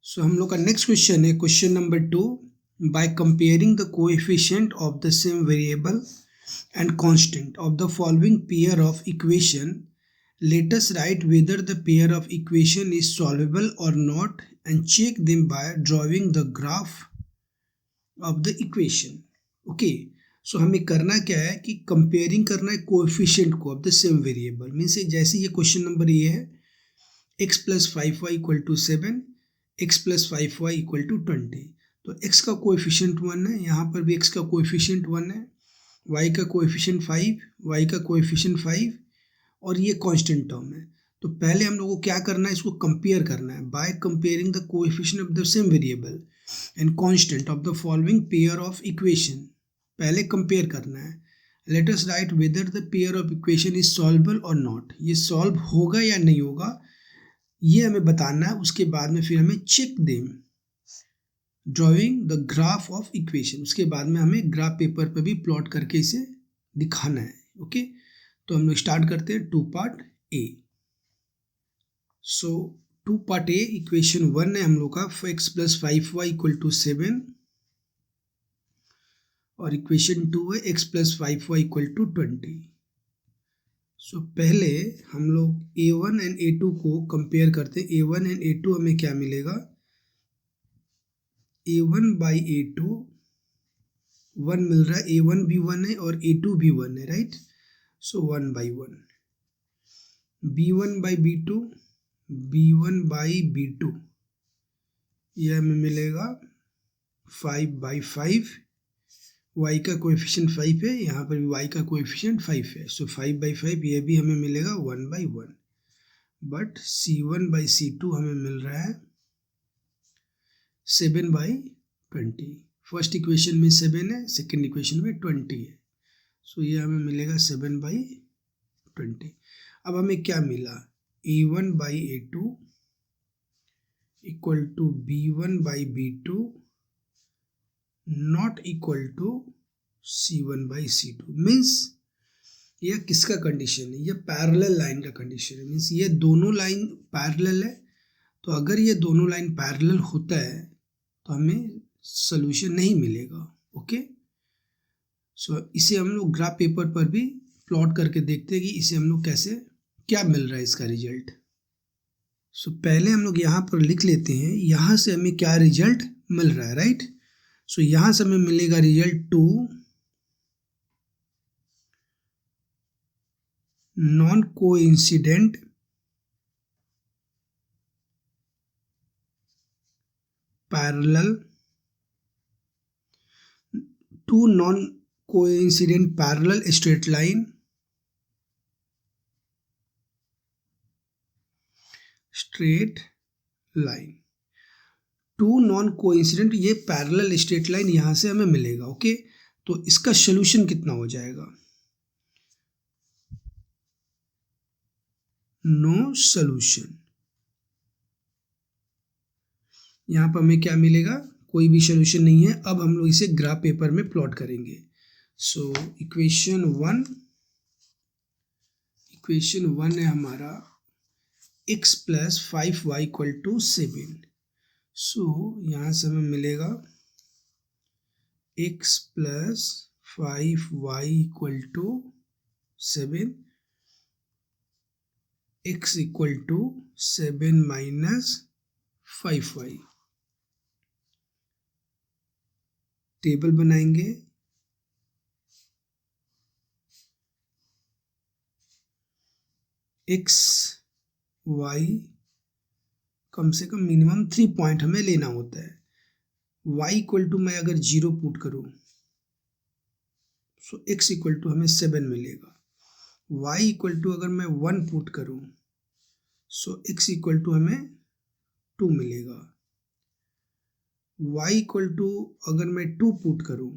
सो हम लोग का नेक्स्ट क्वेश्चन है question number 2। Bye comparing the coefficient of the same variable and constant of the following pair of equation, let us write whether the pair of equation is solvable or not and check them by drawing the graph of the equation. Okay, सो हमें करना क्या है कि comparing करना है coefficient को of the same variable. Means जैसे ये क्वेश्चन नंबर ये है x plus 5y equal to 7, x plus 5y equal to 20। तो x का कोएफिशिएंट 1 है, यहाँ पर भी x का कोएफिशिएंट 1 है, y का कोएफिशिएंट 5, y का कोएफिशिएंट 5 और ये कांस्टेंट टर्म है। तो पहले हम लोगों को क्या करना है, इसको कंपेयर करना है by comparing the coefficient of the same variable and constant of the following pair of equation. पहले कंपेयर करना है। Let us write whether the pair of equation is solvable और नॉट। ये सॉल्व होगा या नहीं होगा ये हमें बताना है। उसके बाद में फिर हमें check them drawing the graph of equation. उसके बाद में हमें ग्राफ पेपर पर भी प्लॉट करके इसे दिखाना है। ओके, तो हम लोग स्टार्ट करते हैं to part A. So to part A equation 1 है हम लोग का x plus 5y equal to 7 और इक्वेशन 2 है x plus 5y equal to 20। So पहले हम लोग a1 एंड a2 को कंपेयर करते हैं। a1 एंड a2 हमें क्या मिलेगा, a1 बाई a2 1 मिल रहा है, a1 भी 1 है और a2 भी 1 है, right. So 1 by 1, b1 by b2, b1 by b2 यह हमें मिलेगा 5 बाई 5। y का कोएफिशिएंट 5 है, यहाँ पर भी y का कोएफिशिएंट 5 है। सो 5 बाई 5 यह भी हमें मिलेगा 1 by 1। But c1 by c2 हमें मिल रहा है 7 बाई 20। फर्स्ट इक्वेशन में 7 है, सेकेंड इक्वेशन में 20 है। सो ये हमें मिलेगा 7 बाई 20। अब हमें क्या मिला, a1 by a2 equal to b1 by b2 not equal to c1 by c2। Means यह किसका कंडीशन है, यह पैरेलल लाइन का कंडीशन है। मीन्स ये दोनों लाइन पैरेलल है। तो अगर ये दोनों लाइन पैरेलल होता है तो हमें सोल्यूशन नहीं मिलेगा। ओके, सो इसे हम लोग ग्राफ पेपर पर भी प्लॉट करके देखते हैं कि इसे हम लोग कैसे क्या मिल रहा है इसका रिजल्ट। सो पहले हम लोग यहाँ पर लिख लेते हैं यहाँ से हमें क्या रिजल्ट मिल रहा है, राइट। सो यहाँ से हमें मिलेगा result 2 non coincident parallel, 2 non coincident parallel straight line two non coincident, ये पैरेलल स्ट्रेट लाइन यहाँ से हमें मिलेगा। ओके, तो इसका सोल्यूशन कितना हो जाएगा, नो सोल्यूशन। यहाँ पर हमें क्या मिलेगा, कोई भी सोल्यूशन नहीं है। अब हम लोग इसे ग्राफ पेपर में प्लॉट करेंगे। सो इक्वेशन 1 है हमारा x plus 5y equal to 7। So यहाँ से हमें मिलेगा x plus 5y equal to 7, x equal to 7 minus 5y। Table बनाएंगे, x y कम से कम मिनिमम 3 पॉइंट हमें लेना होता है। y इक्वल टू मैं अगर 0 पुट करूं सो x इक्वल टू हमें 7 मिलेगा। y इक्वल टू अगर मैं 1 पुट करूं सो x इक्वल टू हमें 2 मिलेगा। y इक्वल टू अगर मैं 2 पुट करूं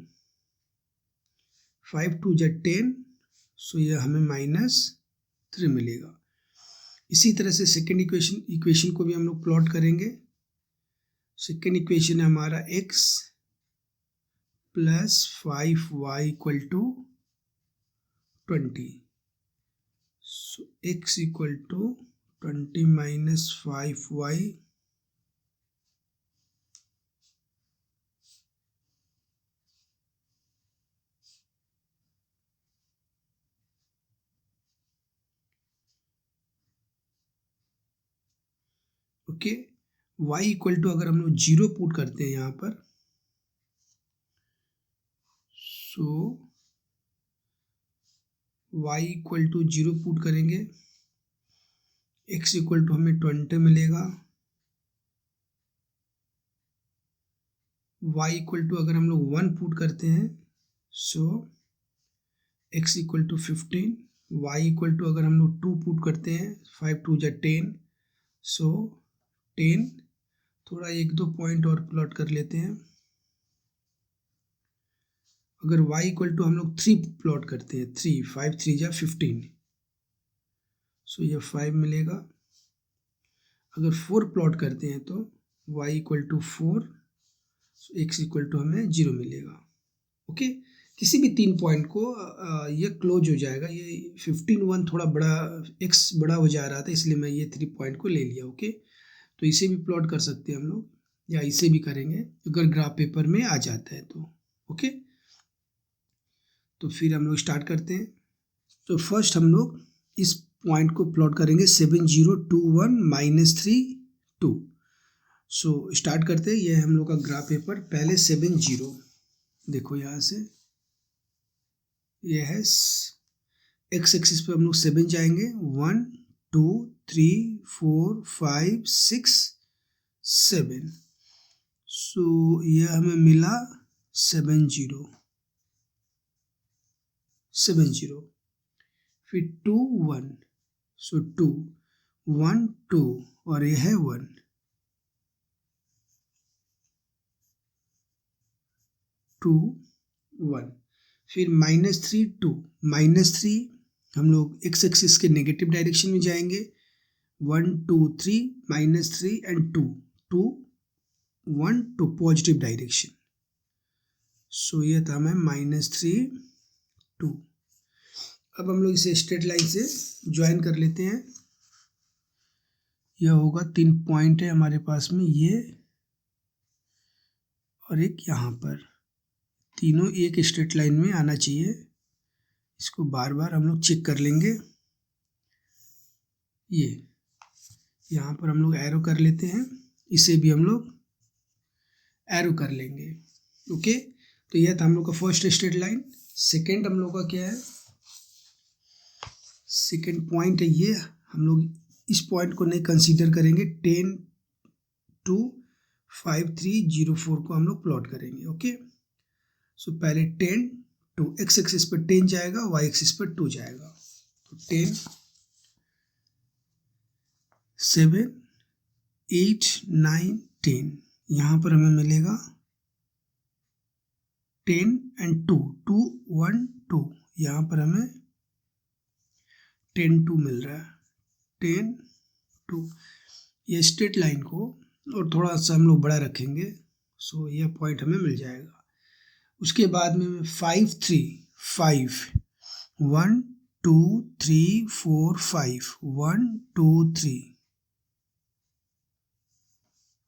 5 2 जा 10 सो यह हमें -3 मिलेगा। इसी तरह से सेकेंड इक्वेशन को भी हम लोग प्लॉट करेंगे। सेकेंड इक्वेशन है हमारा x plus 5y equal to 20। So x equal to 20 minus 5y okay. y equal to अगर हम लोग 0 पुट करते हैं यहाँ पर, so y equal to 0 put करेंगे, x इक्वल टू हमें 20 मिलेगा, y इक्वल टू अगर हम लोग 1 पुट करते हैं, so x equal to 15, y equal to अगर हम लोग 2 पुट करते हैं, 5 2 जा 10, सो 10। थोड़ा 1-2 पॉइंट और प्लॉट कर लेते हैं। अगर y इक्वल टू हम लोग 3 प्लॉट करते हैं, 3 5 3 जा 15, सो ये 5 मिलेगा। अगर 4 प्लॉट करते हैं तो y equal to 4, x equal to हमें 0 मिलेगा। ओके, किसी भी 3 पॉइंट को ये क्लोज हो जाएगा। ये 15 1 थोड़ा बड़ा, x बड़ा हो जा रहा था, इसलिए मैं ये 3 पॉइंट को ले लिया। ओके, तो इसे भी प्लॉट कर सकते हैं हम लोग, या इसे भी करेंगे अगर ग्राफ पेपर में आ जाता है तो। ओके, तो फिर हम लोग स्टार्ट करते हैं। तो फर्स्ट हम लोग इस पॉइंट को प्लॉट करेंगे 7 0 2 1 -3 2। सो स्टार्ट करते हैं। ये हम लोग का ग्राफ पेपर। पहले 7 0, देखो यहाँ से ये है x एक्सिस पे हम लोग 7 जाएंगे, 1 2 3 4 5 6 7। सो ये हमें मिला 7 0 7 0। फिर 2 1, सो 2 1 2 और ये है 1, 2 1। फिर -3 2, -3 हम लोग x एक्सिस के नेगेटिव डायरेक्शन में जाएंगे, 1 2 3 -3 एंड 2 2 1 2 पॉजिटिव डायरेक्शन। सो ये था हमें -3 2। अब हम लोग इसे स्ट्रेट लाइन से ज्वाइन कर लेते हैं। यह होगा 3 पॉइंट है हमारे पास में, ये और एक यहाँ पर, तीनों एक स्ट्रेट लाइन में आना चाहिए। इसको बार बार हम लोग चेक कर लेंगे। ये यहाँ पर हम लोग एरो कर लेते हैं, इसे भी हम लोग एरो कर लेंगे। ओके, तो यह था हम लोग का फर्स्ट स्ट्रेट लाइन। सेकेंड हम लोग का क्या है, सेकेंड पॉइंट है ये। हम लोग इस पॉइंट को नहीं कंसीडर करेंगे। 10 2 5 3 0 4 को हम लोग प्लॉट करेंगे। ओके, सो पहले 10 2, x एक्सिस पर 10 जाएगा, y एक्सिस पर 2 जाएगा। तो 10 7 8 9 10, यहाँ पर हमें मिलेगा 10 एंड 2 2 1 2, यहाँ पर हमें 10 2 मिल रहा है, 10 2। ये स्ट्रेट लाइन को और थोड़ा सा हम लोग बड़ा रखेंगे, सो ये पॉइंट हमें मिल जाएगा। उसके बाद में 5 3 5 1 2 3 4 5 1 2 3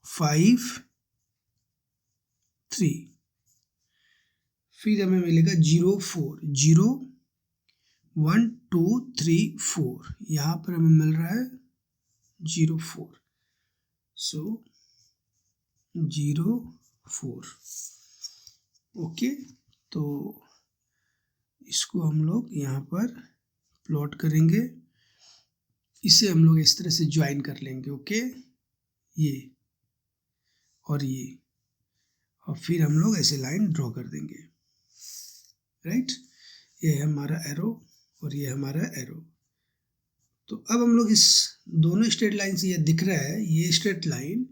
5 3। फिर हमें मिलेगा 0 4 0 1 2 3 4, यहाँ पर हमें मिल रहा है 0 4। सो 0 4। ओके, तो इसको हम लोग यहाँ पर प्लॉट करेंगे। इसे हम लोग इस तरह से ज्वाइन कर लेंगे। ओके, ये और ये, और फिर हम लोग ऐसे लाइन ड्रॉ कर देंगे। राइट, ये है हमारा एरो और ये हमारा एरो। तो अब हम लोग इस दोनों स्ट्रेट लाइन से ये दिख रहा है, ये स्ट्रेट लाइन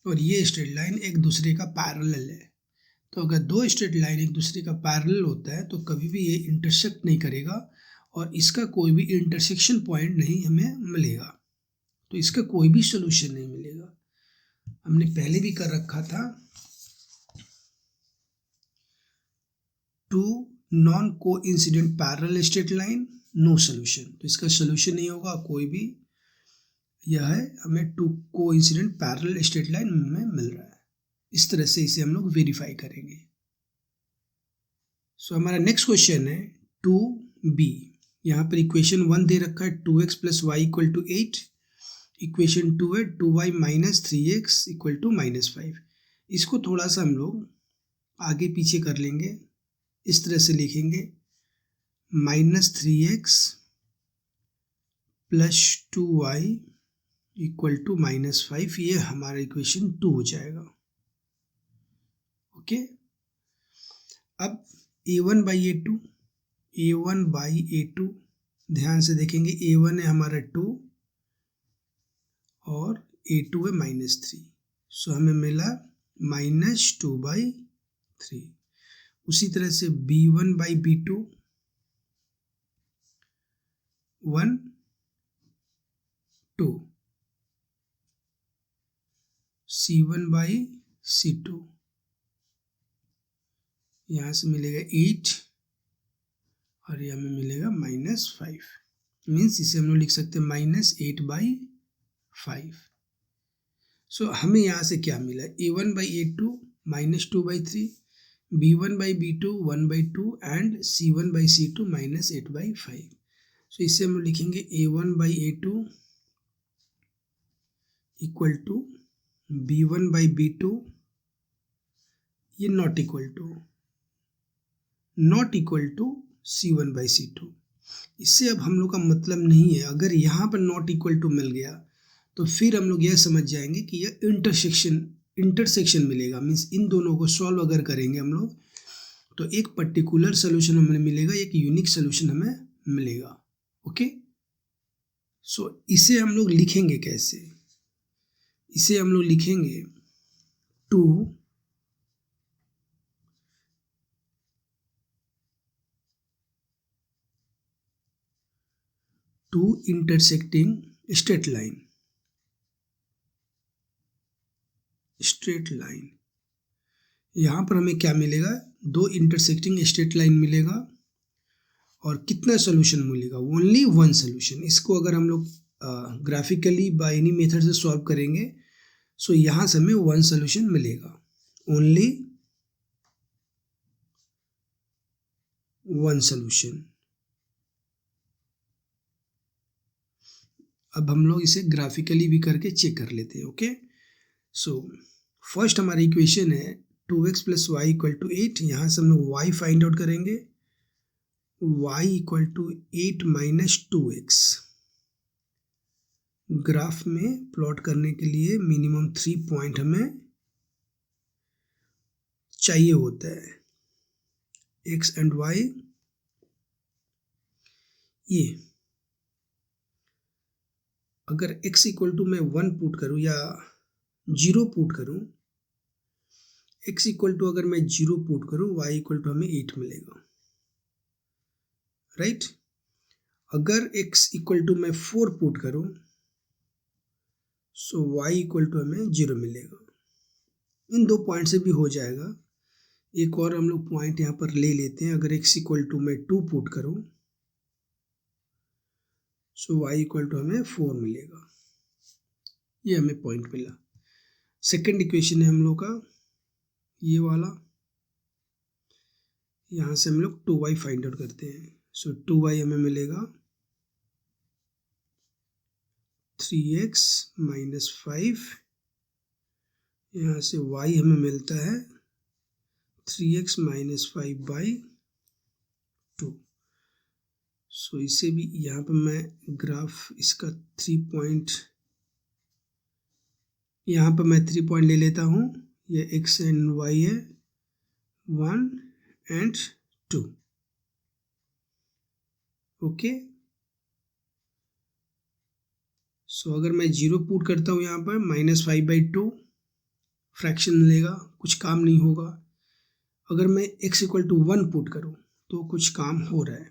और ये स्ट्रेट लाइन एक दूसरे का पैरेलल है। तो अगर दो स्ट्रेट लाइन एक दूसरे का पैरेलल होता है तो कभी भी ये इंटरसेक्ट नहीं करेगा और इसका कोई भी इंटरसेक्शन पॉइंट नहीं हमें मिलेगा, तो इसका कोई भी सोल्यूशन नहीं मिलेगा। हमने पहले भी कर रखा था, two non coincident parallel straight line no solution, तो इसका सोल्यूशन नहीं होगा कोई भी। यह है हमें two coincident parallel straight line में मिल रहा है। इस तरह से इसे हम लोग वेरीफाई करेंगे। सो हमारा नेक्स्ट क्वेश्चन है 2b। यहाँ पर इक्वेशन 1 दे रखा है 2x + y = 8, इक्वेशन 2 है 2y minus 3x equal to -5। इसको थोड़ा सा हम लोग आगे पीछे कर लेंगे, इस तरह से लिखेंगे -3x plus 2y equal to -5। ये हमारा इक्वेशन 2 हो जाएगा। ओके, अब a1 by a2, a1 by a2, ध्यान से देखेंगे a1 है हमारा 2 और a2 है -3, सो हमें मिला -2/3। उसी तरह से b1 by b2 1 2, c1 by c2 यहाँ से मिलेगा 8 और ये हमें मिलेगा -5। मीन्स इसे हम लोग लिख सकते हैं -8/5। सो हमें यहाँ से क्या मिला, a1 by a2 -2/3, b1 by b2 1/2 and c1 by c2 -8/5। सो इसे हम लिखेंगे a1 by a2 equal to b1 by b2, ये not equal to c1 by c2। इससे अब हम लोग का मतलब नहीं है, अगर यहाँ पर नॉट इक्वल टू मिल गया तो फिर हम लोग यह समझ जाएंगे कि यह इंटरसेक्शन मिलेगा। मीन्स इन दोनों को सॉल्व अगर करेंगे हम लोग तो एक पर्टिकुलर सोल्यूशन हमें मिलेगा, एक यूनिक सोल्यूशन हमें मिलेगा। ओके, सो इसे हम लोग लिखेंगे कैसे, इसे हम लोग लिखेंगे 2 intersecting straight line। यहाँ पर हमें क्या मिलेगा, 2 इंटरसेक्टिंग स्ट्रेट लाइन मिलेगा और कितना सोल्यूशन मिलेगा, ओनली 1 सोल्यूशन। इसको अगर हम लोग ग्राफिकली बाय एनी मेथड से सॉल्व करेंगे सो यहाँ से हमें 1 सोल्यूशन मिलेगा, ओनली 1 सोल्यूशन। अब हम लोग इसे ग्राफिकली भी करके चेक कर लेते हैं। ओके, सो फर्स्ट हमारी इक्वेशन है 2x plus Y equal to 8। यहाँ से हम लोग y फाइंड आउट करेंगे, y equal to 8 minus 2x। Graph में प्लॉट करने के लिए मिनिमम 3 पॉइंट हमें चाहिए होता है, x एंड y। ये अगर x इक्वल टू मैं 1 पुट करूँ या 0 पुट करूँ, x इक्वल टू अगर मैं 0 पुट करूँ, y इक्वल टू हमें 8 मिलेगा, राइट। अगर x इक्वल टू मैं 4 पुट करूँ सो y इक्वल टू हमें 0 मिलेगा। इन 2 पॉइंट से भी हो जाएगा। एक और हम लोग पॉइंट यहाँ पर ले लेते हैं, अगर x इक्वल टू मैं 2 पुट करूँ सो y इक्वल टू हमें 4 मिलेगा। ये हमें पॉइंट मिला। सेकंड इक्वेशन है हम लोग का ये वाला, यहाँ से हम लोग 2y फाइंड आउट करते हैं। सो 2y हमें मिलेगा 3x माइनस 5, यहाँ से y हमें मिलता है 3x माइनस 5/2। सो इसे भी यहाँ पर मैं ग्राफ इसका 3 पॉइंट, यहाँ पर मैं 3 पॉइंट ले लेता हूँ। ये x एंड y है 1 एंड 2। ओके, सो अगर मैं 0 पुट करता हूँ यहाँ पर -5/2 फ्रैक्शन मिलेगा, कुछ काम नहीं होगा। अगर मैं x इक्वल टू 1 पुट करूँ तो कुछ काम हो रहा है।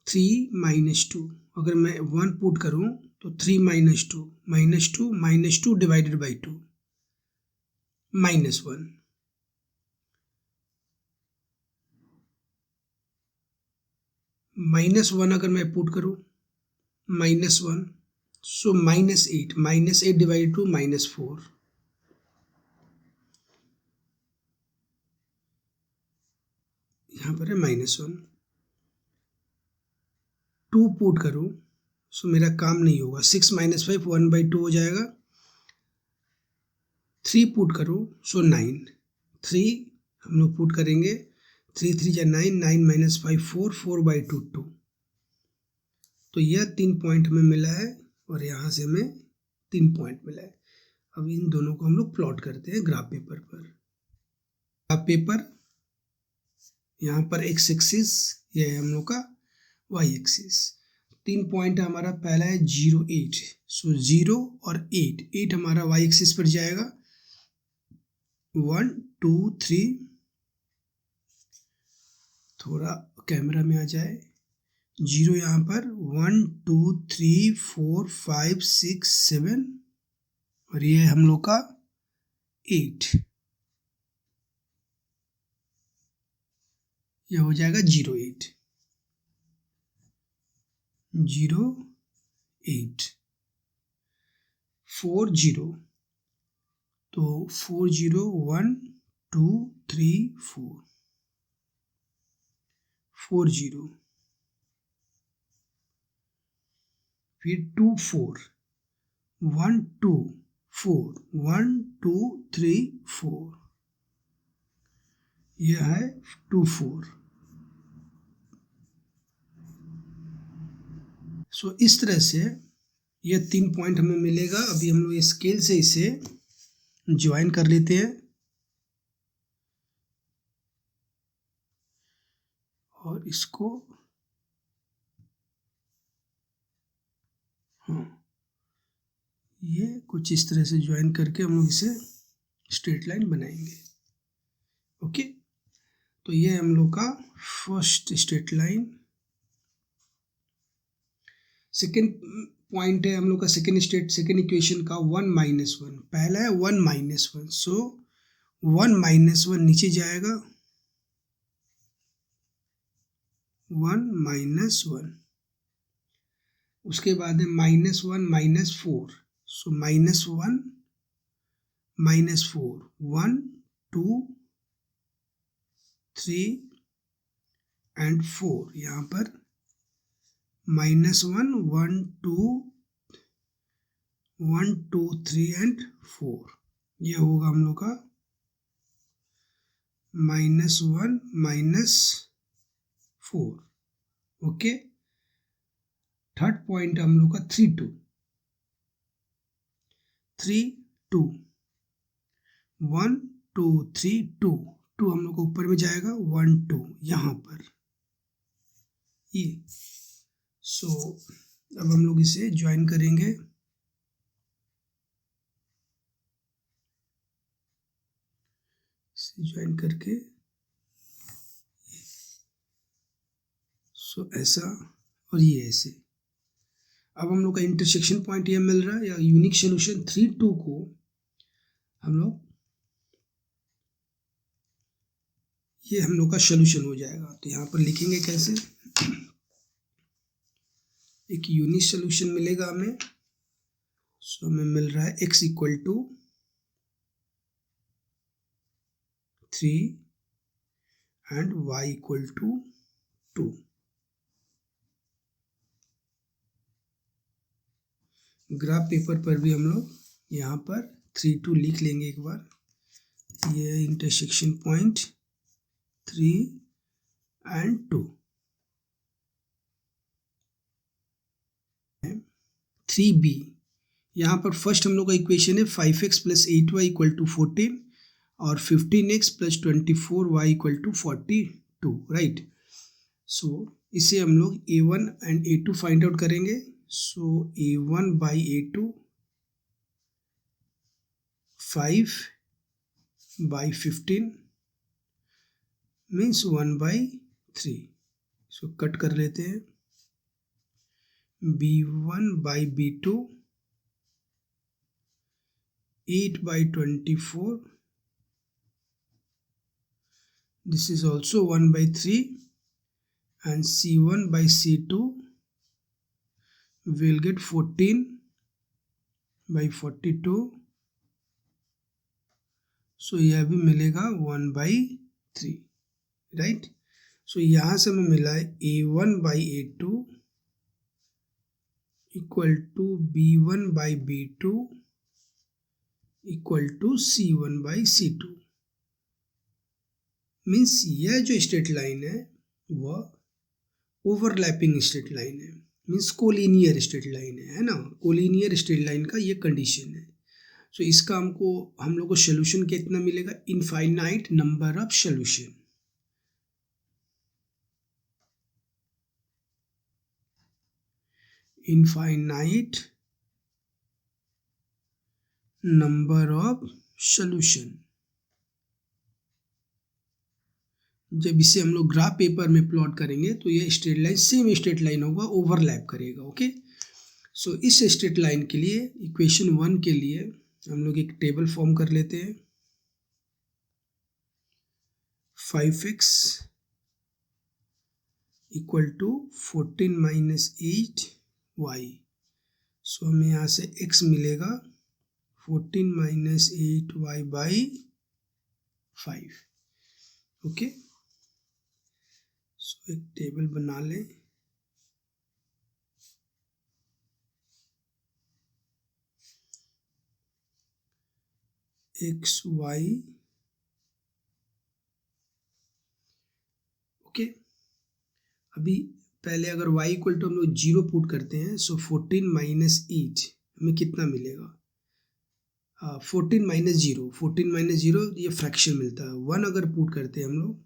3 माइनस 2, अगर मैं 1 पुट करूँ तो 3 माइनस 2 डिवाइडेड बाई 2 -1। -1 अगर मैं पुट करूँ -1 सो -8 डिवाइडेड टू -4, यहाँ पर है -1। 2 पुट करूँ सो मेरा काम नहीं होगा। 6 - 5 1/2 हो जाएगा। 3 पुट करो सो 9। 3 हम लोग पुट करेंगे, 3 3 जा 9, 9 - 5 4, 4/2 2। तो यह 3 पॉइंट हमें मिला है और यहाँ से हमें 3 पॉइंट मिला है। अब इन दोनों को हम लोग प्लॉट करते हैं ग्राफ पेपर पर। ग्राफ पेपर, यहाँ पर एक्स एक्सिस, यह है हम लोग का वाई एक्सिस। 3 पॉइंट हमारा पहला है 0 8, सो 0 और 8, 8 हमारा वाई एक्सिस पर जाएगा। 1 2 3, थोड़ा कैमरा में आ जाए। 0 यहाँ पर 1 2 3 4 5 6 7 और ये हम लोग का 8, ये हो जाएगा 0 8 0 8 4 0, तो 4 0 1 2 3 4 4 0, फिर 2 4 1 2 4 1 2 3 4, यह है 2 4। सो इस तरह से यह 3 पॉइंट हमें मिलेगा। अभी हम लोग स्केल से इसे ज्वाइन कर लेते हैं और इसको, हाँ, ये कुछ इस तरह से ज्वाइन करके हम लोग इसे स्ट्रेट लाइन बनाएंगे। ओके, तो ये हम लोग का first straight line. Second point है हम लोग का सेकेंड इक्वेशन का 1 - 1। पहला है 1 - 1, सो 1 - 1 नीचे जाएगा, 1 - 1। उसके बाद है -1 - 4, सो -1 - 4 1 2 3 एंड 4, यहाँ पर -1 1 2 1 2 3 एंड 4, ये होगा हम लोग का -1 - 4। ओके, थर्ड पॉइंट हम लोग का 3 2 3 2 1 2 3 2 2 हम लोग को ऊपर में जाएगा, 1 2 यहाँ पर ये। सो अब हम लोग इसे ज्वाइन करेंगे। इसे ज्वाइन करके सो ऐसा और ये ऐसे। अब हम लोग का इंटरसेक्शन पॉइंट ये मिल रहा है, या यूनिक सोल्यूशन 3 2 को हम लोग, ये हम लोग का सोल्यूशन हो जाएगा। तो यहाँ पर लिखेंगे कैसे, एक यूनिक सोल्यूशन मिलेगा हमें। सो हमें मिल रहा है x = 3 and y = 2। Graph paper पर भी हम लोग यहाँ पर 3 2 लिख लेंगे एक बार। ये इंटरसेक्शन पॉइंट 3 एंड 2। 3b, यहाँ पर फर्स्ट हम लोग का इक्वेशन है 5x + 8y = 14 और 15x + 24y = 42, राइट। सो इसे हम लोग a1 and a2 find out करेंगे। सो a1 by a2 5 by 15 means 1/3। So cut कर लेते हैं। b1 by b2 8 by 24, this is also 1/3, and c1 by c2 will get 14 by 42, सो यह भी मिलेगा 1/3, राइट। सो यहाँ से हमें मिला है a1 by a2 equal to B1/B2 equal to C1/C2। Means यह जो स्ट्रेट लाइन है वह ओवरलैपिंग स्ट्रेट लाइन है, मीन्स कोलिनियर स्ट्रेट लाइन है ना। कोलिनियर स्ट्रेट लाइन का ये कंडीशन है। सो इसका हम लोग को सोल्यूशन कितना मिलेगा, infinite number of solution. Infinite number of solution. जब इसे हम लोग ग्राफ पेपर में प्लॉट करेंगे तो ये straight line same straight line होगा, ओवरलैप करेगा। ओके, सो इस स्ट्रेट लाइन के लिए इक्वेशन 1 के लिए हम लोग एक टेबल फॉर्म कर लेते हैं। 5x equal to 14 - 8y। सो हमें यहाँ से x मिलेगा 14 - 8y/5। ओके, सो एक टेबल बना लें। x y, okay. अभी पहले अगर y इक्वल टू हम लोग 0 पुट करते हैं, सो 14 - 8 हमें कितना मिलेगा, 14 - 0, 14 - 0 ये फ्रैक्शन मिलता है। 1 अगर पुट करते हैं हम लोग,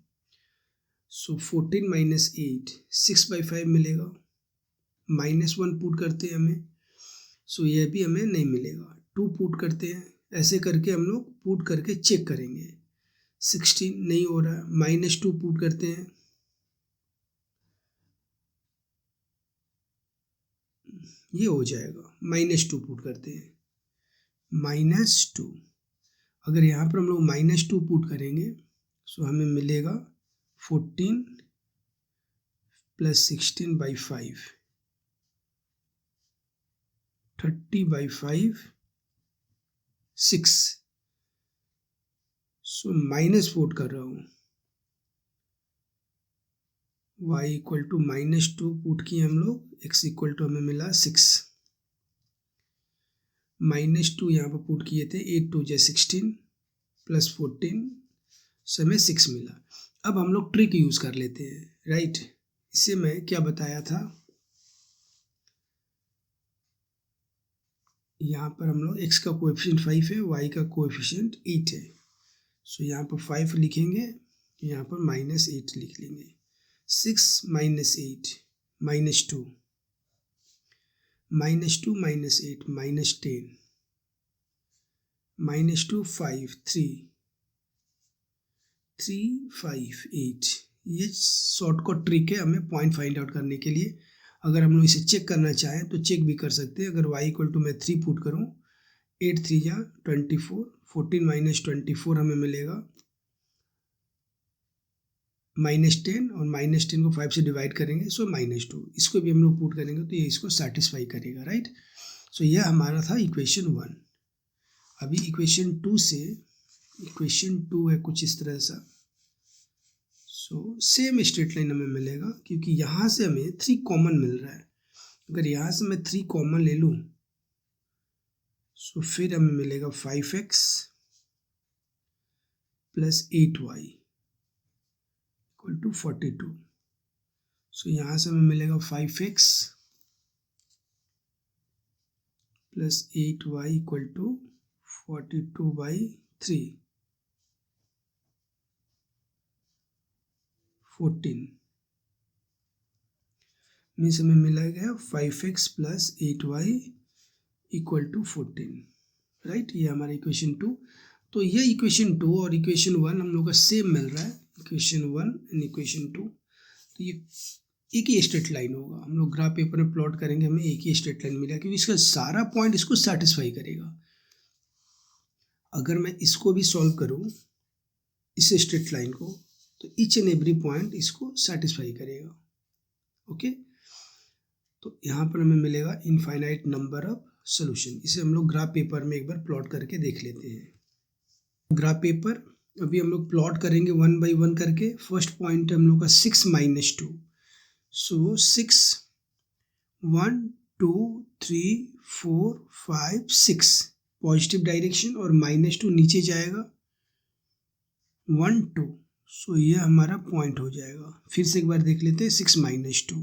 सो 14 - 8 6/5 मिलेगा। -1 पुट करते हैं हमें, सो ये भी हमें नहीं मिलेगा। 2 पुट करते हैं, ऐसे करके हम लोग पुट करके चेक करेंगे। 16 नहीं हो रहा, -2 पुट करते हैं, ये हो जाएगा। -2 पुट करते हैं, -2। अगर यहाँ पर हम लोग -2 पुट करेंगे, सो हमें मिलेगा 14 + 16/5 30/5 6। सो माइनस पुट कर रहा हूँ, y इक्वल टू -2 पुट किए हम लोग, x इक्वल टू हमें मिला 6। -2 यहाँ पर पुट किए थे, 8 × 2 = 16 + 14, सो हमें 6 मिला। अब हम लोग ट्रिक यूज़ कर लेते हैं, राइट। इसे मैं क्या बताया था, यहाँ पर हम लोग x का कोएफिशिएंट 5 है, y का कोएफिशिएंट 8 है। सो यहाँ पर 5 लिखेंगे, यहाँ पर -8 लिख लेंगे। 6 - 8 -2 -2 - 8 -10 -2 5 3 3 5 8। ये शॉर्टकट ट्रिक है हमें पॉइंट फाइंड आउट करने के लिए। अगर हम लोग इसे चेक करना चाहें तो चेक भी कर सकते हैं। अगर y इक्वल टू मैं 3 पुट करूँ, 8 × 3 = 24, 14 - 24 हमें मिलेगा -10, और -10 को 5 से डिवाइड करेंगे, सो -2। इसको भी हम लोग पुट करेंगे तो ये इसको सेटिस्फाई करेगा, राइट। सो यह हमारा था इक्वेशन 1। अभी इक्वेशन 2 से, इक्वेशन 2 है कुछ इस तरह सा। सो सेम स्ट्रेट लाइन हमें मिलेगा, क्योंकि यहाँ से हमें 3 कॉमन मिल रहा है। अगर यहाँ से मैं 3 कॉमन ले लूँ, सो फिर हमें मिलेगा 5x + 8y इक्वल टू 42। सो यहाँ से हमें मिलेगा 5x + 8y equal to 42/3 14। Means हमें मिला गया 5x + 8y equal to 14, right. ये हमारा इक्वेशन 2। तो ये इक्वेशन 2 और इक्वेशन 1 हम लोग का सेम मिल रहा है, इक्वेशन 1 एंड इक्वेशन 2। तो ये एक ही स्ट्रेट लाइन होगा। हम लोग ग्राफ पेपर में प्लॉट करेंगे, हमें एक ही स्ट्रेट लाइन मिलेगा, क्योंकि इसका सारा पॉइंट इसको सेटिस्फाई करेगा। अगर मैं इसको भी सॉल्व करूँ, इस स्ट्रेट लाइन को, तो ईच एंड एवरी पॉइंट इसको सेटिस्फाई करेगा। ओके, तो यहाँ पर हमें मिलेगा इनफाइनाइट नंबर ऑफ सोल्यूशन। इसे हम लोग ग्राफ पेपर में एक बार प्लॉट करके देख लेते हैं। ग्राफ पेपर अभी हम लोग प्लॉट करेंगे 1 by 1 करके। फर्स्ट पॉइंट हम लोग का 6 - 2। सो 6 1 2 3 4 5 6 पॉजिटिव डायरेक्शन और -2 नीचे जाएगा 1 2, सो ये हमारा पॉइंट हो जाएगा। फिर से एक बार देख लेते हैं 6 -2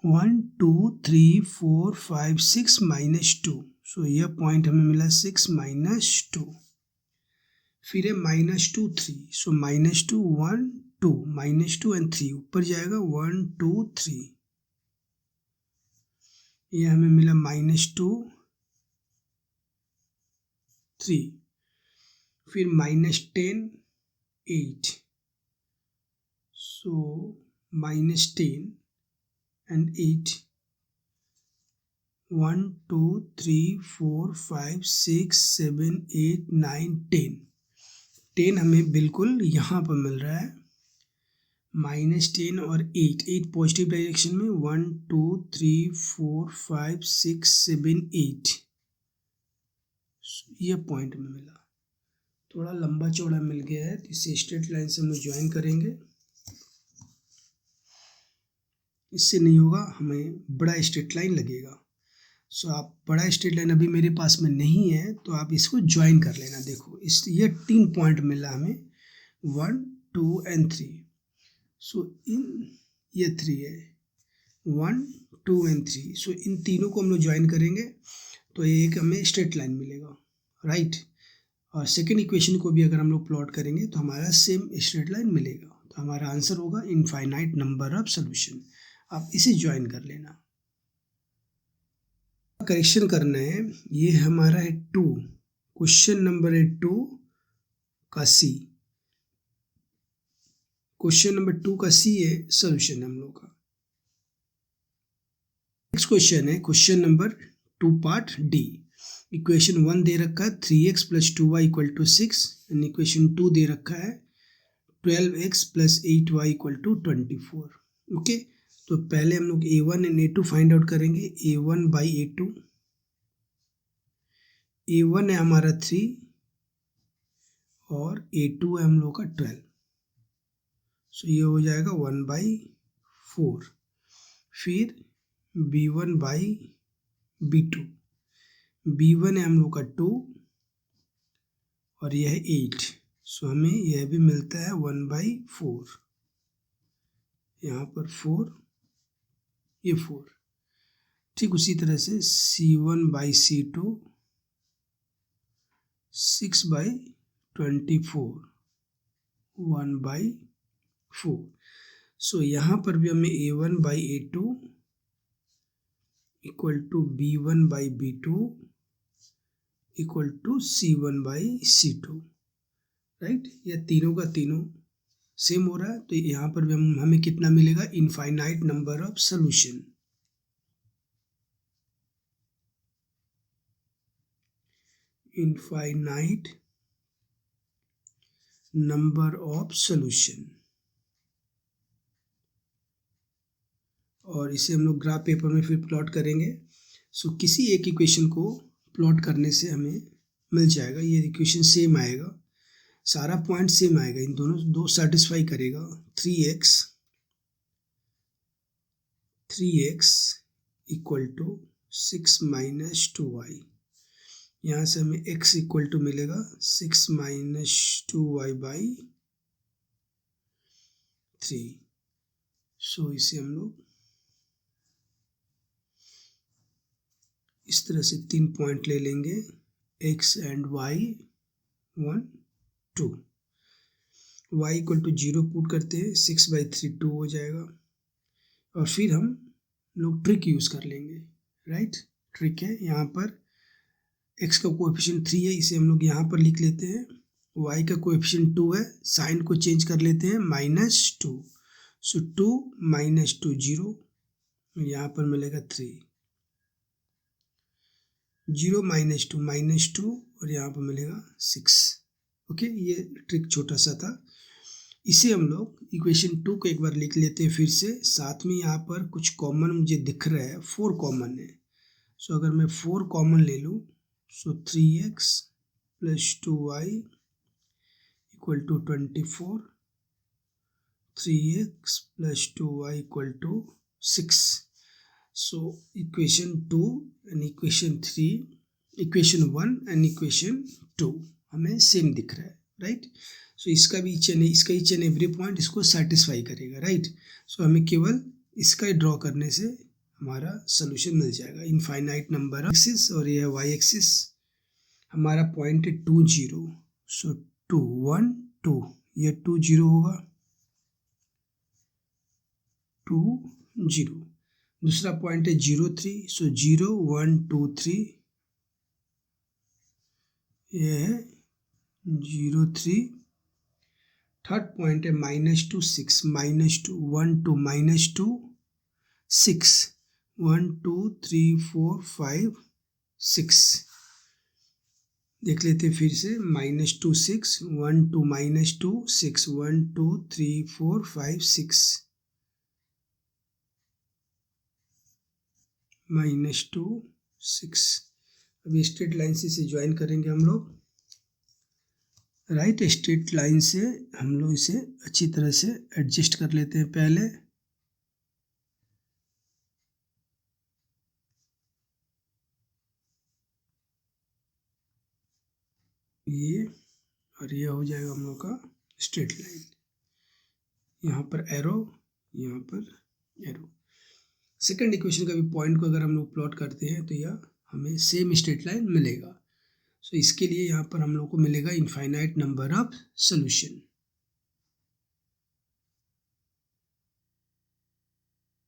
1 2 3 4 5 6 -2, सो यह पॉइंट हमें मिला 6 -2। फिर है -2 3, सो -2 1 2 -2 एंड 3 ऊपर जाएगा 1 2 3, यह हमें मिला -2 3। फिर -10 8, सो -10 and 8 1 2 3 4 5 6 7 8 9 10 10 हमें बिल्कुल यहाँ पर मिल रहा है। -10 और 8 पॉजिटिव डायरेक्शन में 1 2 3 4 5 6 7 8, ये पॉइंट में मिला। थोड़ा लंबा चौड़ा मिल गया है तो इसे स्ट्रेट लाइन से हम लोग ज्वाइन करेंगे। इससे नहीं होगा, हमें बड़ा स्ट्रेट लाइन लगेगा। सो आप बड़ा स्ट्रेट लाइन अभी मेरे पास में नहीं है तो आप इसको ज्वाइन कर लेना। देखो ये 3 पॉइंट मिला हमें 1 2 एंड 3, सो इन ये 3 है 1 2 एंड 3, सो इन तीनों को हम लोग ज्वाइन करेंगे तो एक हमें स्ट्रेट लाइन मिलेगा, राइट। और सेकेंड इक्वेशन को भी अगर हम लोग प्लॉट करेंगे तो हमारा सेम स्ट्रेट लाइन मिलेगा। तो हमारा आंसर होगा इनफाइनाइट नंबर ऑफ सोल्यूशन। आप इसे ज्वाइन कर लेना। करेक्शन करना है, ये हमारा है 2, क्वेश्चन नंबर है 2 का सी। क्वेश्चन नंबर 2 का सी है सोल्यूशन हम लोग का। नेक्स्ट क्वेश्चन है question number 2 part D. Equation 1 दे रखा है 3x + 2y = 6 एंड इक्वेशन 2 दे रखा है 12x + 8y = 24। ओके, तो पहले हम लोग a1 and a2 find out करेंगे। a1/a2, a1 है हमारा 3 और a2 है हम लोग का 12, सो ये हो जाएगा 1/4। फिर b1/b2, b1 है हम लोग का 2 और यह है 8, सो हमें यह भी मिलता है 1/4। यहाँ पर 4, ये 4। ठीक उसी तरह से c1/c2 6/24 1/4। सो यहाँ पर भी हमें a1/a2 = b1/b2 = c1/c2, राइट। यह तीनों का तीनों सेम हो रहा है तो यहाँ पर भी हमें कितना मिलेगा, infinite number of solution. Infinite number of solution. और इसे हम लोग ग्राफ पेपर में फिर प्लॉट करेंगे। सो किसी एक इक्वेशन को प्लॉट करने से हमें मिल जाएगा, ये इक्वेशन सेम आएगा, सारा पॉइंट सेम आएगा, इन दोनों दो सेटिस्फाई करेगा। 3x = 6 - 2y, यहाँ से हमें x = मिलेगा 6 - 2y/3। सो इसे हम लोग इस तरह से 3 पॉइंट ले लेंगे, x and y 1 2, y = 0 put करते हैं, 6/3 2 हो जाएगा। और फिर हम लोग ट्रिक यूज़ कर लेंगे, राइट। ट्रिक है यहाँ पर x का कोएफिशिएंट 3 है, इसे हम लोग यहाँ पर लिख लेते हैं। y का कोएफिशिएंट 2 है, साइन को चेंज कर लेते हैं -2, सो 2 - 2 0, यहाँ पर मिलेगा 3, 0 - 2 -2 और यहाँ पर मिलेगा 6। ओके, ये ट्रिक छोटा सा था। इसे हम लोग इक्वेशन 2 को एक बार लिख लेते हैं फिर से। साथ में यहाँ पर कुछ कॉमन मुझे दिख रहा है, 4 कॉमन है। सो अगर मैं 4 कॉमन ले लूँ, सो 3x + 2y = 24, 3x + 2y = 6। So equation 2 and equation 3, equation 1 and equation 2 हमें सेम दिख रहा है, राइट। सो इसका भी इसका ईच एंड एवरी पॉइंट इसको सेटिस्फाई करेगा, राइट। सो हमें केवल इसका ड्रॉ करने से हमारा सोल्यूशन मिल जाएगा। इनफाइनाइट नंबर एक्सिस और ये वाई एक्सिस, हमारा पॉइंट है 2 0, सो 2 1 2, ये 2 0 होगा, 2 0। दूसरा पॉइंट है 0 3, सो 0 1 2 3, ये है 0 3। थर्ड पॉइंट है -2 6, -2 1 2 -2 6, 1 2 3 4 5 6। देख लेते फिर से, -2 6 1 2 -2 6 1 2 3 4 5 6, -2 6। अभी स्ट्रेट लाइन से इसे ज्वाइन करेंगे हम लोग, राइट। स्ट्रेट लाइन से हम लोग इसे अच्छी तरह से एडजस्ट कर लेते हैं पहले। ये और ये हो जाएगा हम लोग का स्ट्रेट लाइन। यहाँ पर एरो, यहाँ पर एरो। सेकंड इक्वेशन का भी पॉइंट को अगर हम लोग प्लॉट करते हैं तो यह हमें सेम स्ट्रेट लाइन मिलेगा। सो इसके लिए यहाँ पर हम लोग को मिलेगा इनफाइनाइट नंबर ऑफ सोल्यूशन।